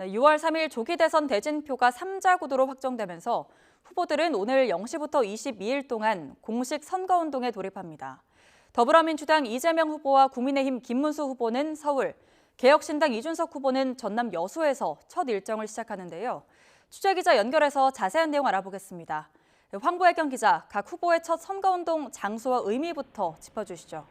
6월 3일 조기 대선 대진표가 3자 구도로 확정되면서 후보들은 오늘 0시부터 22일 동안 공식 선거운동에 돌입합니다. 더불어민주당 이재명 후보와 국민의힘 김문수 후보는 서울, 개혁신당 이준석 후보는 전남 여수에서 첫 일정을 시작하는데요. 취재기자 연결해서 자세한 내용 알아보겠습니다. 황보혜경 기자, 각 후보의 첫 선거운동 장소와 의미부터 짚어주시죠.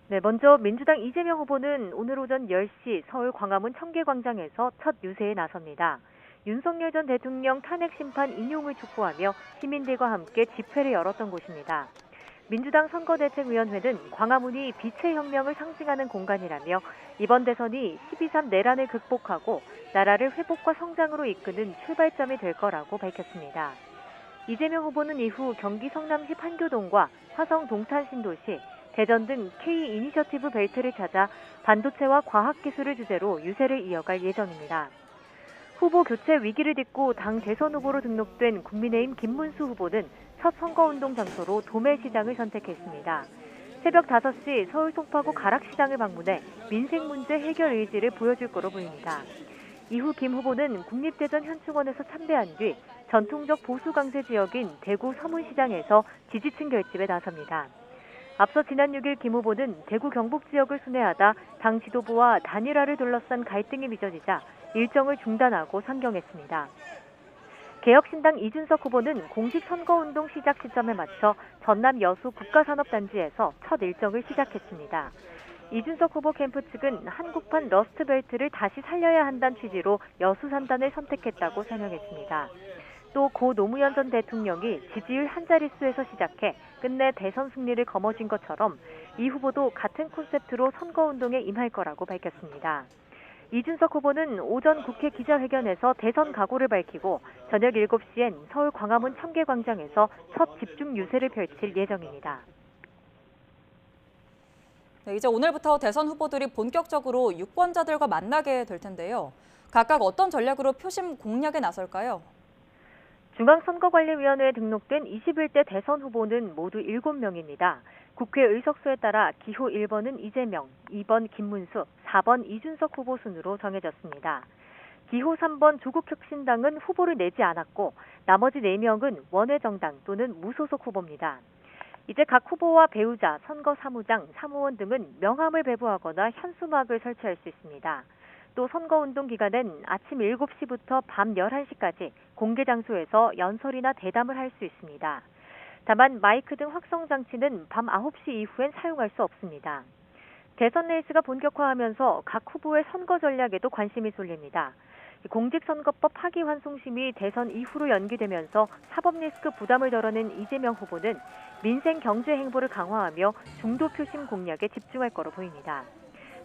네, 먼저 민주당 이재명 후보는 오늘 오전 10시 서울 광화문 청계광장에서 첫 유세에 나섭니다. 윤석열 전 대통령 탄핵 심판 인용을 촉구하며 시민들과 함께 집회를 열었던 곳입니다. 민주당 선거대책위원회는 광화문이 빛의 혁명을 상징하는 공간이라며 이번 대선이 12.3 내란을 극복하고 나라를 회복과 성장으로 이끄는 출발점이 될 거라고 밝혔습니다. 이재명 후보는 이후 경기 성남시 판교동과 화성 동탄신도시, 대전 등 K 이니셔티브 벨트를 찾아 반도체와 과학기술을 주제로 유세를 이어갈 예정입니다. 후보 교체 위기를 딛고 당 대선 후보로 등록된 국민의힘 김문수 후보는 첫 선거운동 장소로 도매시장을 선택했습니다. 새벽 5시 서울 송파구 가락시장을 방문해 민생 문제 해결 의지를 보여줄 거로 보입니다. 이후 김 후보는 국립대전 현충원에서 참배한 뒤 전통적 보수 강세 지역인 대구 서문시장에서 지지층 결집에 나섭니다. 앞서 지난 6일 김 후보는 대구 경북 지역을 순회하다 당 지도부와 단일화를 둘러싼 갈등이 빚어지자 일정을 중단하고 상경했습니다. 개혁신당 이준석 후보는 공식 선거운동 시작 시점에 맞춰 전남 여수 국가산업단지에서 첫 일정을 시작했습니다. 이준석 후보 캠프 측은 한국판 러스트벨트를 다시 살려야 한다는 취지로 여수 산단을 선택했다고 설명했습니다. 또 고 노무현 전 대통령이 지지율 한 자릿수에서 시작해 끝내 대선 승리를 거머쥔 것처럼 이 후보도 같은 콘셉트로 선거운동에 임할 거라고 밝혔습니다. 이준석 후보는 오전 국회 기자회견에서 대선 각오를 밝히고 저녁 7시엔 서울 광화문 청계광장에서 첫 집중 유세를 펼칠 예정입니다. 네, 이제 오늘부터 대선 후보들이 본격적으로 유권자들과 만나게 될 텐데요. 각각 어떤 전략으로 표심 공략에 나설까요? 중앙선거관리위원회에 등록된 21대 대선 후보는 모두 7명입니다. 국회 의석수에 따라 기호 1번은 이재명, 2번 김문수, 4번 이준석 후보 순으로 정해졌습니다. 기호 3번 조국혁신당은 후보를 내지 않았고 나머지 4명은 원외정당 또는 무소속 후보입니다. 이제 각 후보와 배우자, 선거사무장, 사무원 등은 명함을 배부하거나 현수막을 설치할 수 있습니다. 또 선거운동 기간엔 아침 7시부터 밤 11시까지 공개 장소에서 연설이나 대담을 할 수 있습니다. 다만 마이크 등 확성 장치는 밤 9시 이후엔 사용할 수 없습니다. 대선 레이스가 본격화하면서 각 후보의 선거 전략에도 관심이 쏠립니다. 공직선거법 파기환송심이 대선 이후로 연기되면서 사법 리스크 부담을 덜어낸 이재명 후보는 민생 경제 행보를 강화하며 중도 표심 공략에 집중할 거로 보입니다.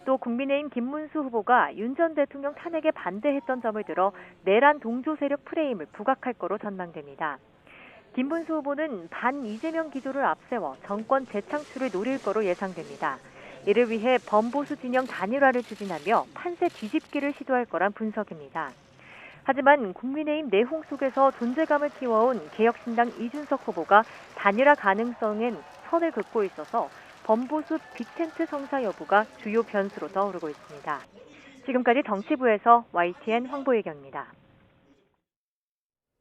또 국민의힘 김문수 후보가 윤 전 대통령 탄핵에 반대했던 점을 들어 내란 동조 세력 프레임을 부각할 거로 전망됩니다. 김문수 후보는 반 이재명 기조를 앞세워 정권 재창출을 노릴 거로 예상됩니다. 이를 위해 범보수 진영 단일화를 추진하며 판세 뒤집기를 시도할 거란 분석입니다. 하지만 국민의힘 내홍 속에서 존재감을 키워온 개혁신당 이준석 후보가 단일화 가능성엔 선을 긋고 있어서 범보수 빅텐트 성사 여부가 주요 변수로 떠오르고 있습니다. 지금까지 정치부에서 YTN 황보혜경입니다.